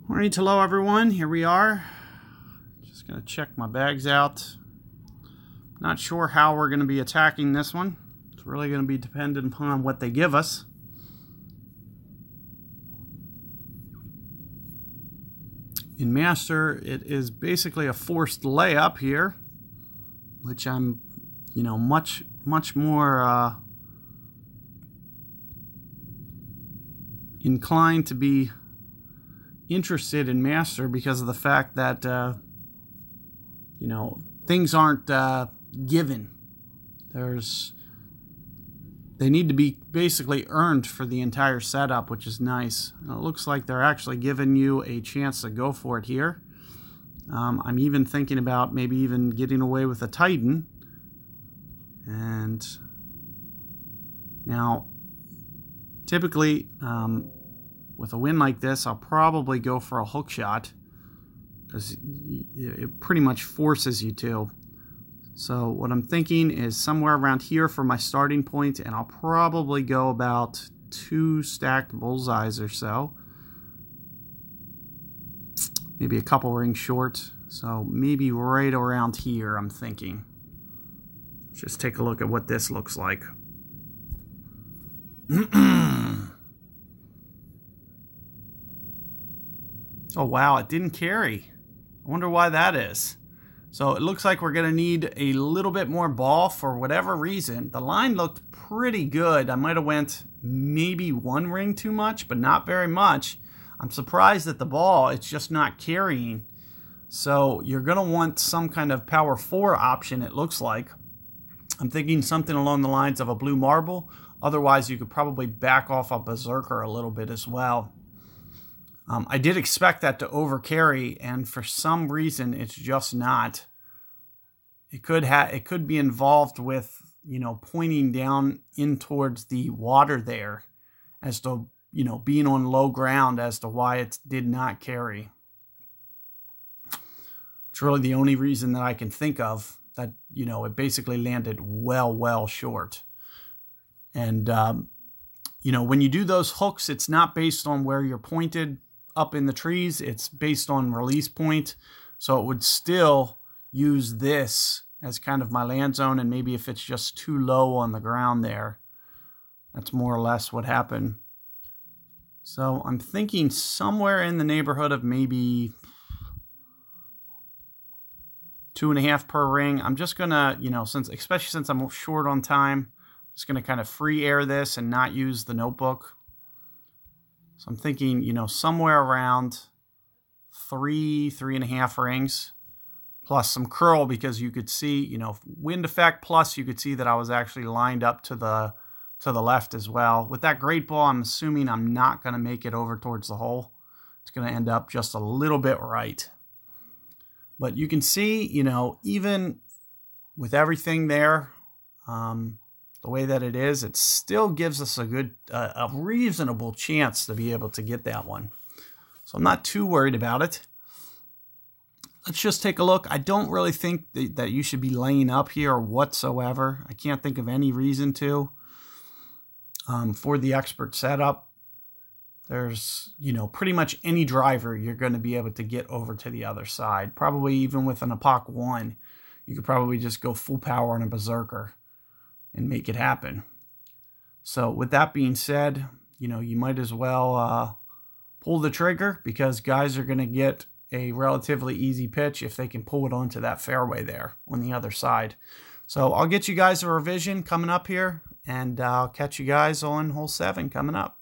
All right, hello everyone, here we are. Just gonna check my bags out. Not sure how we're gonna be attacking this one. It's really gonna be dependent upon what they give us. In Master, it is basically a forced layup here, which I'm, much more inclined to be interested in Master because of the fact that things aren't given. They need to be basically earned for the entire setup, which is nice. And it looks like they're actually giving you a chance to go for it here. I'm even thinking about maybe even getting away with a Titan. And now typically with a win like this, I'll probably go for a hook shot because it pretty much forces you to. So what I'm thinking is somewhere around here for my starting point, and I'll probably go about 2 stacked bullseyes or so. Maybe a couple rings short. So maybe right around here, I'm thinking. Just take a look at what this looks like. Oh wow, it didn't carry. I wonder why that is. So it looks like we're going to need a little bit more ball for whatever reason. The line looked pretty good. I might have went maybe 1 ring too much, but not very much. I'm surprised that the ball, it's just not carrying. So you're going to want some kind of power 4 option, it looks like. I'm thinking something along the lines of a blue marble. Otherwise, you could probably back off a berserker a little bit as well. I did expect that to overcarry, and for some reason, it's just not. It could be involved with, pointing down in towards the water there, as to, being on low ground as to why it did not carry. It's really the only reason that I can think of that, it basically landed well short. And, when you do those hooks, it's not based on where you're pointed up in the trees. It's based on release point. So it would still use this as kind of my land zone. And maybe if it's just too low on the ground there, that's more or less what happened. So I'm thinking somewhere in the neighborhood of maybe 2.5 per ring. I'm just gonna, especially since I'm short on time, I'm just gonna kind of free air this and not use the notebook. So I'm thinking, somewhere around 3.5 rings, plus some curl, because you could see, wind effect, plus you could see that I was actually lined up to the left as well. With that great ball, I'm assuming I'm not going to make it over towards the hole. It's going to end up just a little bit right. But you can see, even with everything there, the way that it is, it still gives us a reasonable chance to be able to get that one. So I'm not too worried about it. Let's just take a look. I don't really think that you should be laying up here whatsoever. I can't think of any reason to. For the expert setup, there's, pretty much any driver you're going to be able to get over to the other side. Probably even with an Apoc 1, you could probably just go full power on a berserker and make it happen. So with that being said, you might as well pull the trigger, because guys are going to get a relatively easy pitch if they can pull it onto that fairway there on the other side. So I'll get you guys a revision coming up here, and I'll catch you guys on hole 7 coming up.